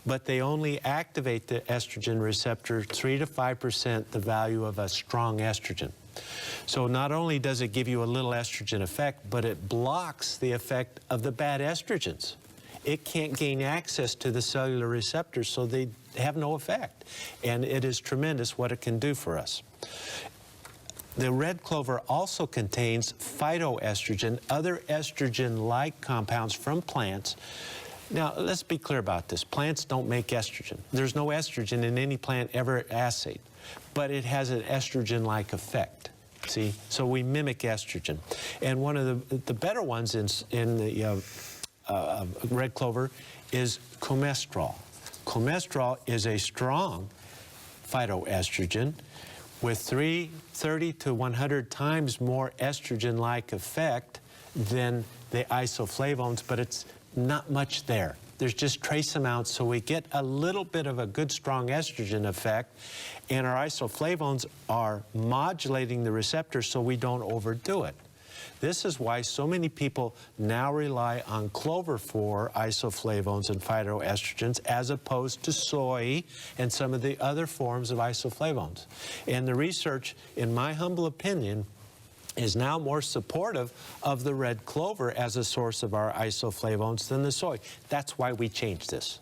but they only activate the estrogen receptor 3 to 5% the value of a strong estrogen. So not only does it give you a little estrogen effect, but it blocks the effect of the bad estrogens. It can't gain access to the cellular receptors, so they have no effect. And it is tremendous what it can do for us. The red clover also contains phytoestrogen, other estrogen-like compounds from plants. Now, let's be clear about this. Plants don't make estrogen. There's no estrogen in any plant ever assayed, but it has an estrogen-like effect. See? So we mimic estrogen. And one of the better ones in the red clover is cholesterol. Cholesterol is a strong phytoestrogen with 30 to 100 times more estrogen-like effect than the isoflavones, but it's not much there. There's just trace amounts, so we get a little bit of a good strong estrogen effect, and our isoflavones are modulating the receptor so we don't overdo it. This is why so many people now rely on clover for isoflavones and phytoestrogens as opposed to soy and some of the other forms of isoflavones. And the research, in my humble opinion, is now more supportive of the red clover as a source of our isoflavones than the soy. That's why we changed this.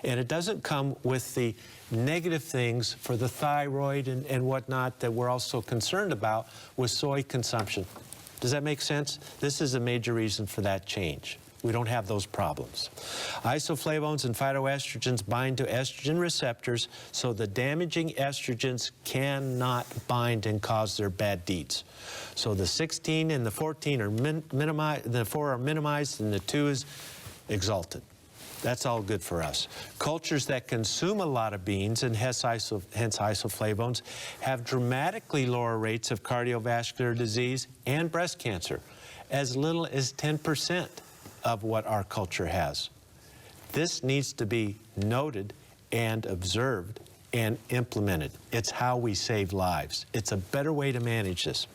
And it doesn't come with the negative things for the thyroid and whatnot that we're also concerned about with soy consumption. Does that make sense? This is a major reason for that change. We don't have those problems. Isoflavones and phytoestrogens bind to estrogen receptors, so the damaging estrogens cannot bind and cause their bad deeds. So the 16 and the 14 are minimized, the 4 are minimized, and the 2 is exalted. That's all good for us. Cultures that consume a lot of beans, and hence isoflavones, have dramatically lower rates of cardiovascular disease and breast cancer, as little as 10% of what our culture has. This needs to be noted and observed and implemented. It's how we save lives. It's a better way to manage this.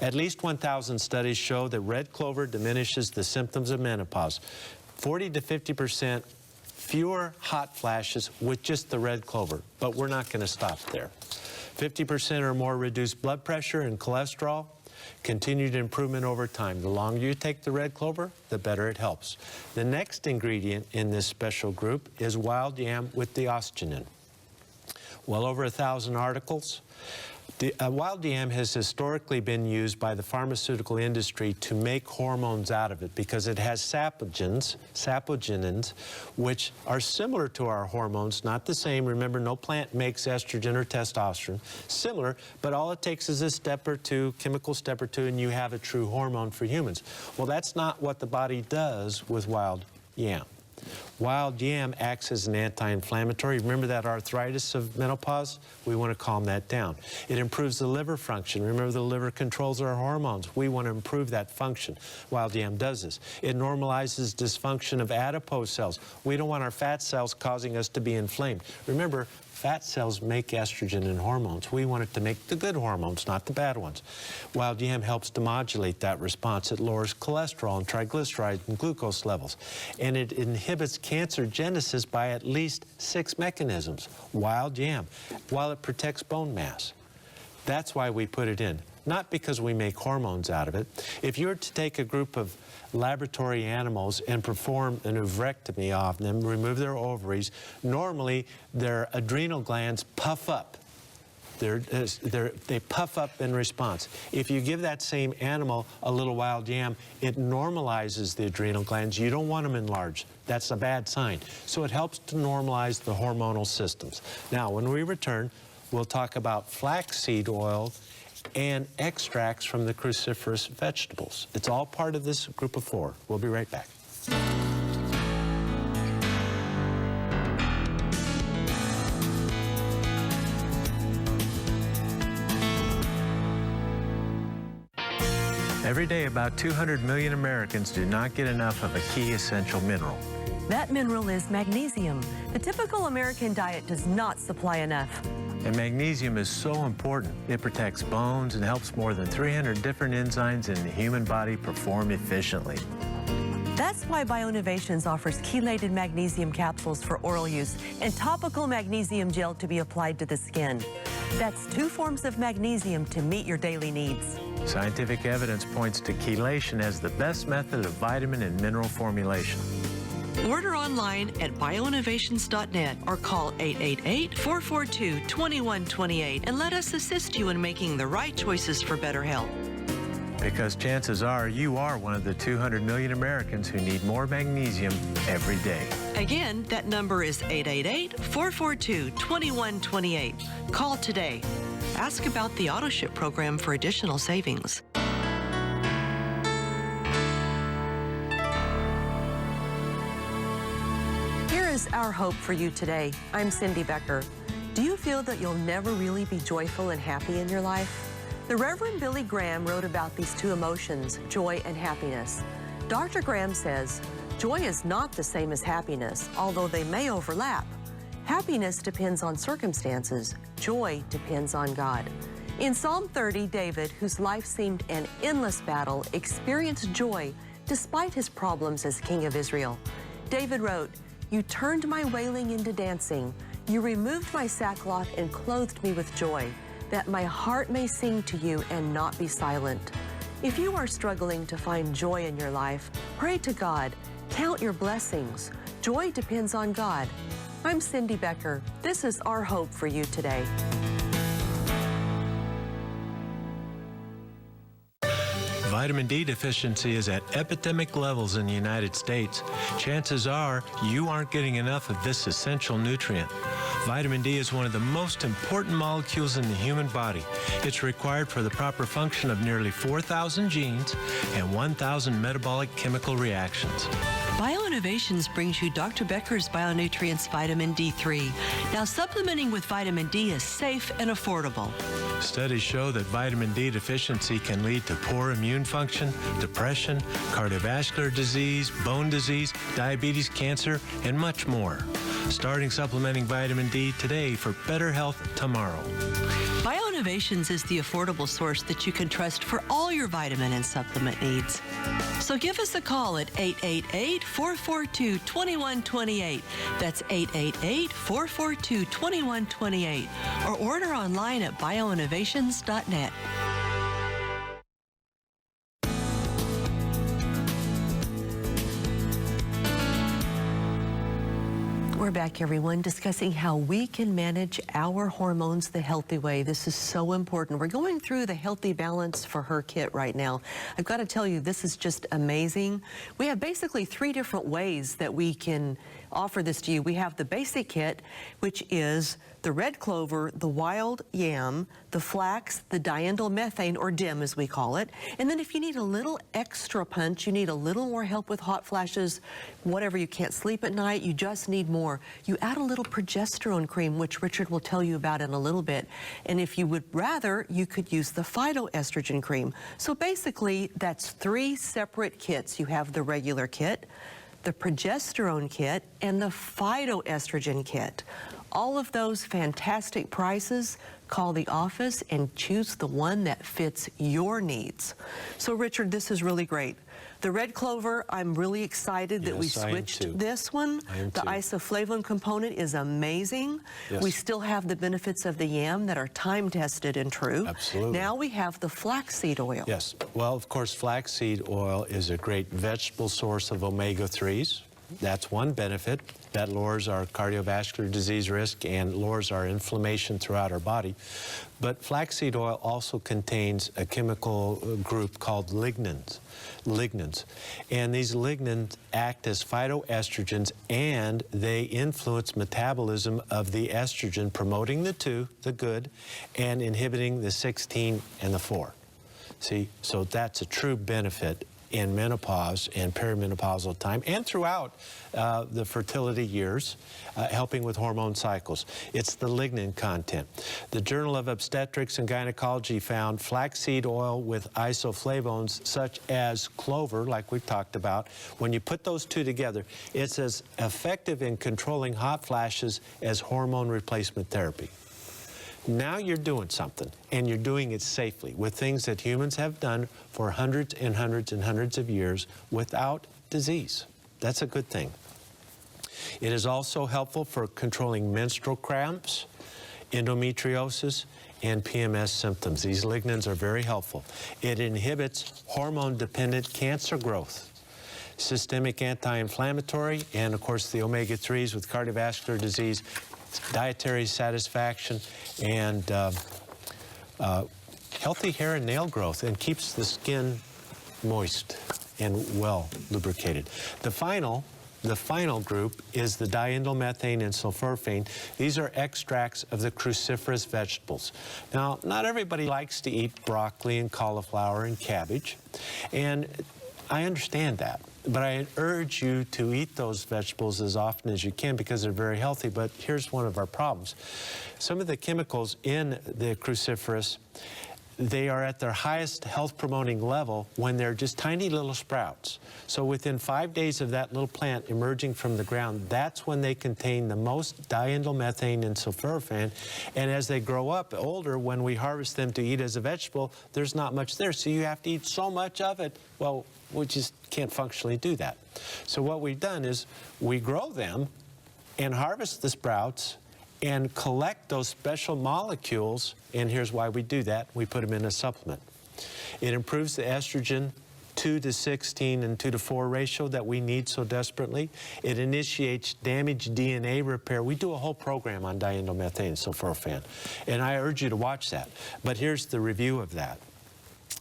At least 1,000 studies show that red clover diminishes the symptoms of menopause. 40 to 50% fewer hot flashes with just the red clover, but we're not going to stop there. 50% or more reduced blood pressure and cholesterol, continued improvement over time. The longer you take the red clover, the better it helps. The next ingredient in this special group is wild yam with theostogenin. well over 1,000 articles. Wild yam has historically been used by the pharmaceutical industry to make hormones out of it because it has sapogenins, which are similar to our hormones, not the same. Remember, no plant makes estrogen or testosterone. Similar, but all it takes is a step or two, chemical step or two, and you have a true hormone for humans. Well, that's not what the body does with wild yam. Wild yam acts as an anti-inflammatory. Remember that arthritis of menopause? We want to calm that down. It improves the liver function. Remember, the liver controls our hormones. We want to improve that function. Wild yam does this. It normalizes dysfunction of adipose cells. We don't want our fat cells causing us to be inflamed. Remember, fat cells make estrogen and hormones. We want it to make the good hormones, not the bad ones. Wild yam helps to modulate that response. It lowers cholesterol and triglycerides and glucose levels. And it inhibits cancer genesis by at least 6 mechanisms. Wild yam, while it protects bone mass. That's why we put it in, not because we make hormones out of it. If you were to take a group of laboratory animals and perform an oophorectomy of them, remove their ovaries, normally their adrenal glands puff up. They puff up in response. If you give that same animal a little wild yam, it normalizes the adrenal glands. You don't want them enlarged. That's a bad sign. So it helps to normalize the hormonal systems. Now, when we return, we'll talk about flaxseed oil and extracts from the cruciferous vegetables. It's all part of this group of 4. We'll be right back. Every day, about 200 million Americans do not get enough of a key essential mineral. That mineral is magnesium. The typical American diet does not supply enough. And magnesium is so important. It protects bones and helps more than 300 different enzymes in the human body perform efficiently. That's why Bioinnovations offers chelated magnesium capsules for oral use and topical magnesium gel to be applied to the skin. That's 2 forms of magnesium to meet your daily needs. Scientific evidence points to chelation as the best method of vitamin and mineral formulation. Order online at bioinnovations.net or call 888-442-2128 and let us assist you in making the right choices for better health. Because chances are you are one of the 200 million Americans who need more magnesium every day. Again, that number is 888-442-2128. Call today. Ask about the AutoShip program for additional savings. Here is our hope for you today. I'm Cindy Becker. Do you feel that you'll never really be joyful and happy in your life? The Reverend Billy Graham wrote about these 2 emotions, joy and happiness. Dr. Graham says, joy is not the same as happiness, although they may overlap. Happiness depends on circumstances. Joy depends on God. In Psalm 30, David, whose life seemed an endless battle, experienced joy despite his problems as king of Israel. David wrote, "You turned my wailing into dancing. You removed my sackcloth and clothed me with joy, that my heart may sing to you and not be silent." If you are struggling to find joy in your life, pray to God. Count your blessings. Joy depends on God. I'm Cindy Becker. This is our hope for you today. Vitamin D deficiency is at epidemic levels in the United States. Chances are you aren't getting enough of this essential nutrient. Vitamin D is one of the most important molecules in the human body. It's required for the proper function of nearly 4,000 genes and 1,000 metabolic chemical reactions. Bioinnovations brings you Dr. Becker's Bionutrients Vitamin D3. Now, supplementing with vitamin D is safe and affordable. Studies show that vitamin D deficiency can lead to poor immune function, depression, cardiovascular disease, bone disease, diabetes, cancer, and much more. Starting supplementing vitamin D today for better health tomorrow. Bioinnovations is the affordable source that you can trust for all your vitamin and supplement needs. So give us a call at 888-442-2128. That's 888-442-2128. Or order online at bioinnovations.net. We're back, everyone, discussing how we can manage our hormones the healthy way. This is so important. We're going through the Healthy Balance for Her kit right now. I've got to tell you, this is just amazing. We have basically 3 different ways that we can offer this to you. We have the basic kit, which is the red clover, the wild yam, the flax, the diindolylmethane, or DIM as we call it. And then if you need a little extra punch, you need a little more help with hot flashes, whatever, you can't sleep at night, you just need more, you add a little progesterone cream, which Richard will tell you about in a little bit. And if you would rather, you could use the phytoestrogen cream. So basically, that's 3 separate kits. You have the regular kit, the progesterone kit, and the phytoestrogen kit. All of those fantastic prices. Call the office and choose the one that fits your needs. So Richard, this is really great. The red clover, I'm really excited that we switched this one. The isoflavone component is amazing. Yes. We still have the benefits of the yam that are time tested and true. Absolutely. Now we have the flaxseed oil. Yes. Well, of course, flaxseed oil is a great vegetable source of omega-3s. That's one benefit. That lowers our cardiovascular disease risk and lowers our inflammation throughout our body. But flaxseed oil also contains a chemical group called lignans. And these lignans act as phytoestrogens, and they influence metabolism of the estrogen, promoting the 2, the good, and inhibiting the 16 and the 4. See, so that's a true benefit in menopause and perimenopausal time and throughout the fertility years, helping with hormone cycles. It's the lignin content. The Journal of Obstetrics and Gynecology found flaxseed oil with isoflavones such as clover, like we've talked about. When you put those 2 together, it's as effective in controlling hot flashes as hormone replacement therapy. Now you're doing something, and you're doing it safely with things that humans have done for hundreds and hundreds and hundreds of years without disease. That's a good thing. It is also helpful for controlling menstrual cramps, endometriosis, and PMS symptoms. These lignans are very helpful. It inhibits hormone-dependent cancer growth, systemic anti-inflammatory, and of course the omega-3s with cardiovascular disease, dietary satisfaction, and healthy hair and nail growth, and keeps the skin moist and well lubricated. The final group is the diindolylmethane and sulforaphane. These are extracts of the cruciferous vegetables. Now, not everybody likes to eat broccoli and cauliflower and cabbage, and I understand that. But I urge you to eat those vegetables as often as you can because they're very healthy. But here's one of our problems. Some of the chemicals in the cruciferous, they are at their highest health-promoting level when they're just tiny little sprouts. So within 5 days of that little plant emerging from the ground, that's when they contain the most diindolylmethane and sulforaphane. And as they grow up older, when we harvest them to eat as a vegetable, there's not much there. So you have to eat so much of it. Well, we just can't functionally do that. So what we've done is we grow them and harvest the sprouts and collect those special molecules, and here's why we do that. We put them in a supplement. It improves the estrogen 2:16 and 2:4 ratio that we need so desperately. It initiates damaged DNA repair. We do a whole program on diindolylmethane and sulforaphane, and I urge you to watch that. But here's the review of that.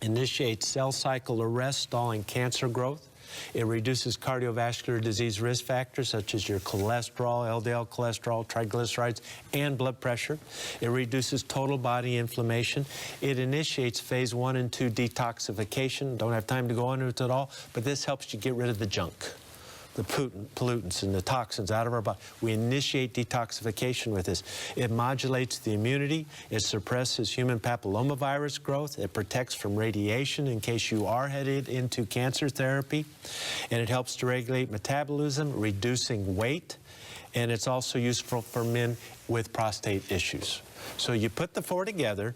Initiates cell cycle arrest, stalling cancer growth. It reduces cardiovascular disease risk factors such as your cholesterol, LDL cholesterol, triglycerides, and blood pressure. It reduces total body inflammation. It initiates phase 1 and 2 detoxification. Don't have time to go into it at all, but this helps you get rid of the junk, the pollutants and the toxins out of our body. We initiate detoxification with this. It modulates the immunity. It suppresses human papillomavirus growth. It protects from radiation in case you are headed into cancer therapy. And it helps to regulate metabolism, reducing weight. And it's also useful for men with prostate issues. So you put the 4 together,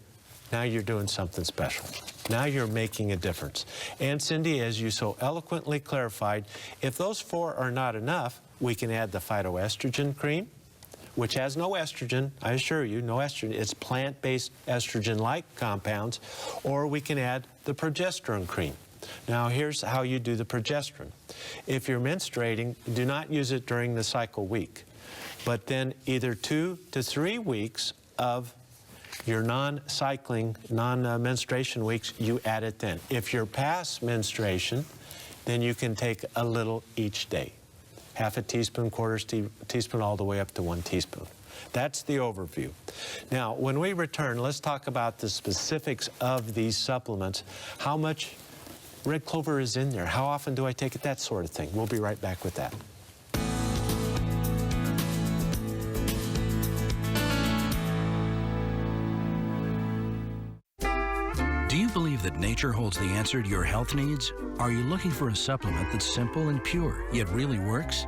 now you're doing something special. Now you're making a difference. And Cindy, as you so eloquently clarified, if those 4 are not enough, we can add the phytoestrogen cream, which has no estrogen, I assure you, no estrogen. It's plant-based estrogen-like compounds, or we can add the progesterone cream. Now, here's how you do the progesterone. If you're menstruating, do not use it during the cycle week. but then either 2 to 3 weeks of your non-cycling, non-menstruation weeks, you add it then. If you're past menstruation, then you can take a little each day. Half a teaspoon, quarter teaspoon, all the way up to 1 teaspoon. That's the overview. Now, when we return, let's talk about the specifics of these supplements. How much red clover is in there? How often do I take it? That sort of thing. We'll be right back with that. Do you believe that nature holds the answer to your health needs? Are you looking for a supplement that's simple and pure, yet really works?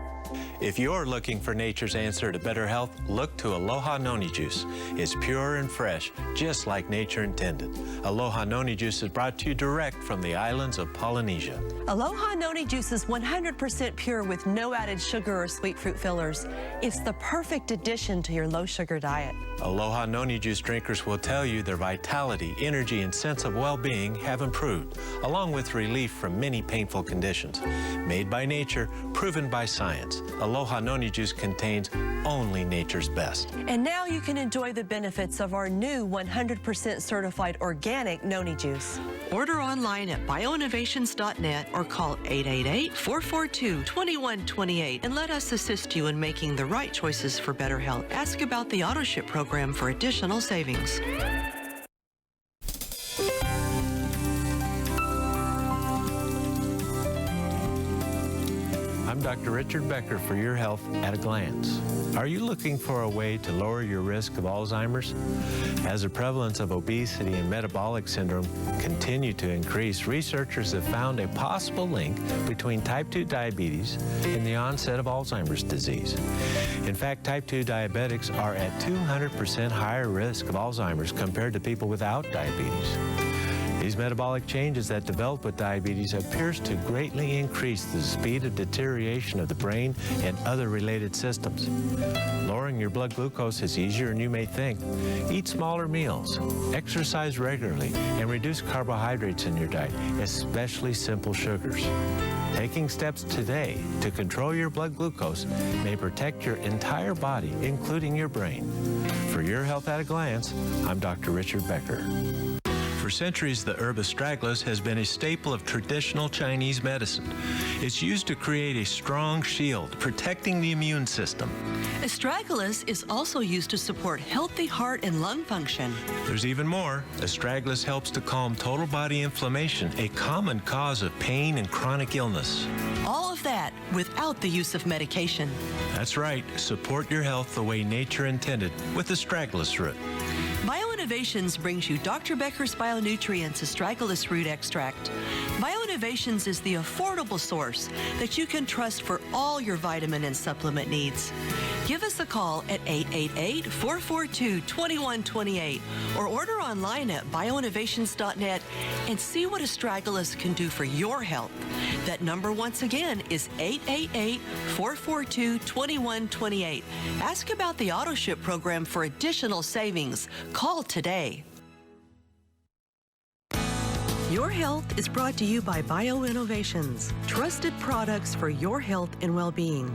If you're looking for nature's answer to better health, look to Aloha Noni Juice. It's pure and fresh, just like nature intended. Aloha Noni Juice is brought to you direct from the islands of Polynesia. Aloha Noni Juice is 100% pure with no added sugar or sweet fruit fillers. It's the perfect addition to your low-sugar diet. Aloha Noni Juice drinkers will tell you their vitality, energy, and sense of well-being have improved, along with relief from many painful conditions. Made by nature, proven by science, Aloha Noni Juice contains only nature's best. And now you can enjoy the benefits of our new 100% certified organic Noni Juice. Order online at bioinnovations.net or call 888-442-2128 and let us assist you in making the right choices for better health. Ask about the AutoShip program for additional savings. I'm Dr. Richard Becker for Your Health at a Glance. Are you looking for a way to lower your risk of Alzheimer's? As the prevalence of obesity and metabolic syndrome continue to increase, researchers have found a possible link between type 2 diabetes and the onset of Alzheimer's disease. In fact, type 2 diabetics are at 200% higher risk of Alzheimer's compared to people without diabetes. These metabolic changes that develop with diabetes appears to greatly increase the speed of deterioration of the brain and other related systems. Lowering your blood glucose is easier than you may think. Eat smaller meals, exercise regularly, and reduce carbohydrates in your diet, especially simple sugars. Taking steps today to control your blood glucose may protect your entire body, including your brain. For Your Health at a Glance, I'm Dr. Richard Becker. For centuries, the herb astragalus has been a staple of traditional Chinese medicine. It's used to create a strong shield, protecting the immune system. Astragalus is also used to support healthy heart and lung function. There's even more. Astragalus helps to calm total body inflammation, a common cause of pain and chronic illness. All of that without the use of medication. That's right. Support your health the way nature intended with astragalus root. BioInnovations brings you Dr. Becker's Bionutrients Astragalus Root Extract. BioInnovations is the affordable source that you can trust for all your vitamin and supplement needs. Give us a call at 888-442-2128 or order online at bioinnovations.net and see what astragalus can do for your health. That number once again is 888-442-2128. Ask about the AutoShip program for additional savings. Call today. Your Health is brought to you by BioInnovations, trusted products for your health and well-being.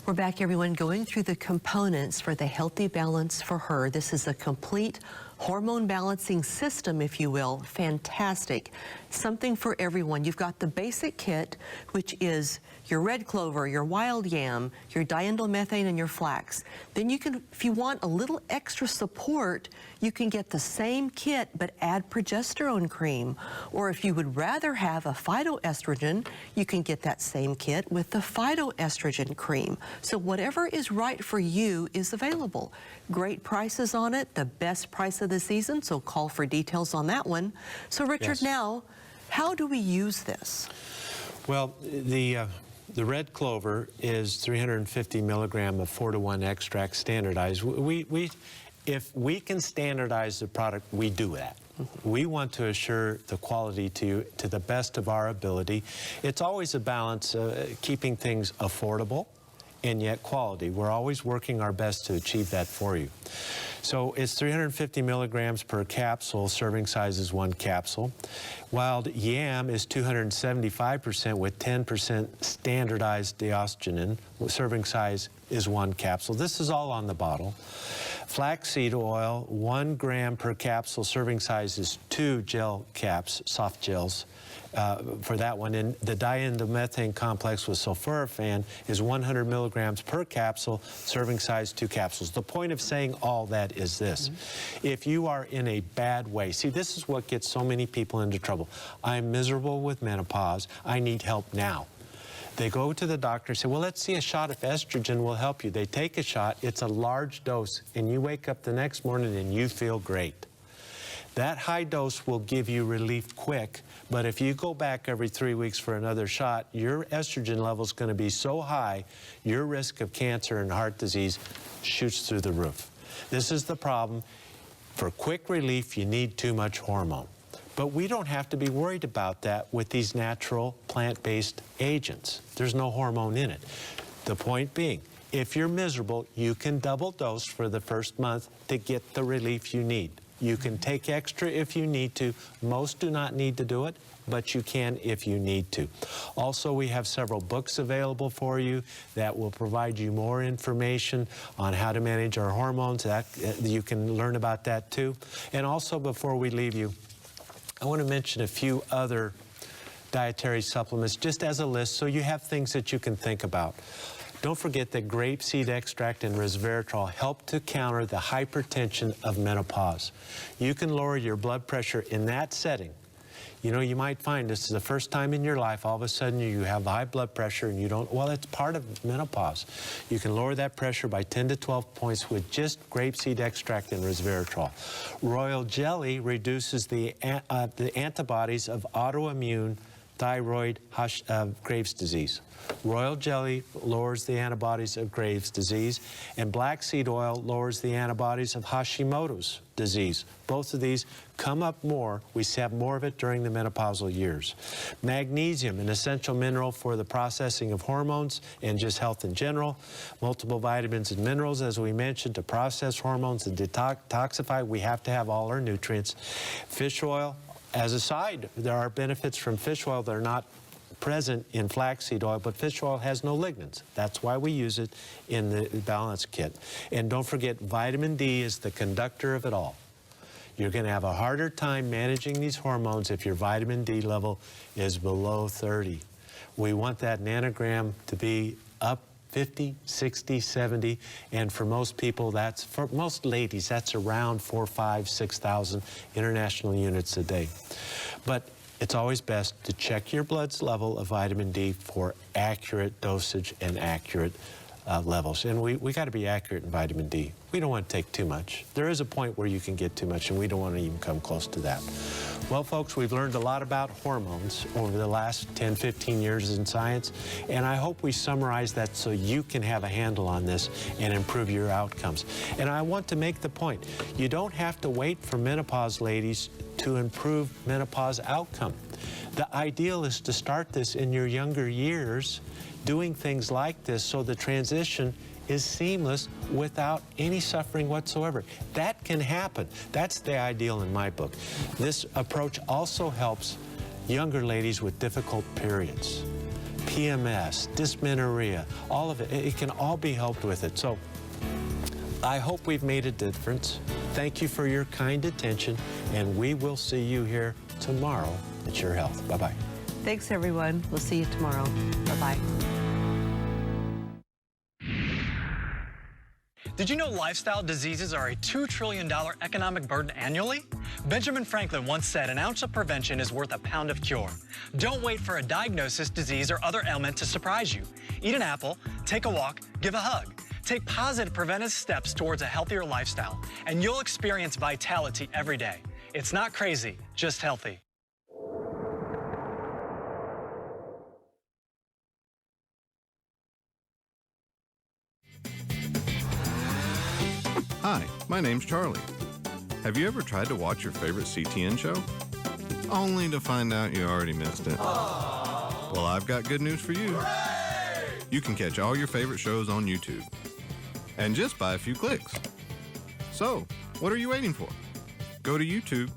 We're back, everyone, going through the components for the healthy balance for her. This is a complete hormone balancing system, if you will. Fantastic. Something for everyone. You've got the basic kit, which is your red clover, your wild yam, your diindolylmethane, and your flax. Then you can, if you want a little extra support, you can get the same kit but add progesterone cream. Or if you would rather have a phytoestrogen, you can get that same kit with the phytoestrogen cream. So whatever is right for you is available. Great prices on it, the best price of the season, so call for details on that one. So Richard, Yes. now, how do we use this? Well, the red clover is 350 milligram of 4-to-1 extract standardized. If we can standardize the product, we do that. We want to assure the quality to you to the best of our ability. It's always a balance, keeping things affordable and yet quality. We're always working our best to achieve that for you. So it's 350 milligrams per capsule. Serving size is 1 capsule. Wild yam is 275% with 10% standardized Xenoestrogen. Serving size is 1 capsule. This is all on the bottle. Flaxseed oil, 1 gram per capsule. Serving size is 2 gel caps, soft gels. For that one, and the diindomethane complex with sulforaphane is 100 milligrams per capsule, serving size 2 capsules. The point of saying all that is this. If you are in a bad way, see, this is what gets so many people into trouble. I'm miserable with menopause. I need help now. They go to the doctor and say, well, let's see, a shot of estrogen will help you. They take a shot, it's a large dose, and you wake up the next morning and you feel great. That high dose will give you relief quick, but if you go back every 3 weeks for another shot, your estrogen level is going to be so high, your risk of cancer and heart disease shoots through the roof. This is the problem. For quick relief, you need too much hormone. But we don't have to be worried about that with these natural plant-based agents. There's no hormone in it. The point being, if you're miserable, you can double dose for the first month to get the relief you need. You can take extra if you need to. Most do not need to do it, but you can if you need to. Also, we have several books available for you that will provide you more information on how to manage our hormones. That you can learn about that too. And also, before we leave you, I want to mention a few other dietary supplements just as a list so you have things that you can think about. Don't forget that grapeseed extract and resveratrol help to counter the hypertension of menopause. You can lower your blood pressure in that setting. You know, you might find this is the first time in your life, all of a sudden you have high blood pressure and you don't, well, it's part of menopause. You can lower that pressure by 10 to 12 points with just grapeseed extract and resveratrol. Royal jelly reduces the antibodies of autoimmune thyroid Graves' disease. Royal jelly lowers the antibodies of Graves' disease, and black seed oil lowers the antibodies of Hashimoto's disease. Both of these come up more. We have more of it during the menopausal years. Magnesium, an essential mineral for the processing of hormones and just health in general. Multiple vitamins and minerals, as we mentioned, to process hormones and detoxify. We have to have all our nutrients. Fish oil. As a side, there are benefits from fish oil that are not present in flaxseed oil, but fish oil has no lignans. That's why we use it in the balance kit. And don't forget, vitamin D is the conductor of it all. You're going to have a harder time managing these hormones if your vitamin D level is below 30. We want that nanogram to be up 50, 60, 70, and for most people, for most ladies, that's around 4,000, 5,000, 6,000 international units a day. But it's always best to check your blood's level of vitamin D for accurate dosage and accurate levels. And we got to be accurate in vitamin D. We don't want to take too much. There is a point where you can get too much, and we don't want to even come close to that. Well, folks, we've learned a lot about hormones over the last 10, 15 years in science, and I hope we summarize that so you can have a handle on this and improve your outcomes. And I want to make the point, you don't have to wait for menopause, ladies, to improve menopause outcome. The ideal is to start this in your younger years, doing things like this so the transition is seamless without any suffering whatsoever. That can happen. That's the ideal in my book. This approach also helps younger ladies with difficult periods, PMS, dysmenorrhea, all of it. It can all be helped with it. So I hope we've made a difference. Thank you for your kind attention, and we will see you here tomorrow at Your Health. Bye-bye. Thanks, everyone. We'll see you tomorrow. Bye-bye. Did you know lifestyle diseases are a $2 trillion economic burden annually? Benjamin Franklin once said an ounce of prevention is worth a pound of cure. Don't wait for a diagnosis, disease, or other ailment to surprise you. Eat an apple, take a walk, give a hug. Take positive preventive steps towards a healthier lifestyle, and you'll experience vitality every day. It's not crazy, just healthy. Hi, my name's Charlie. Have you ever tried to watch your favorite CTN show? Only to find out you already missed it. Well, I've got good news for you. You can catch all your favorite shows on YouTube. And just by a few clicks. So, what are you waiting for? Go to YouTube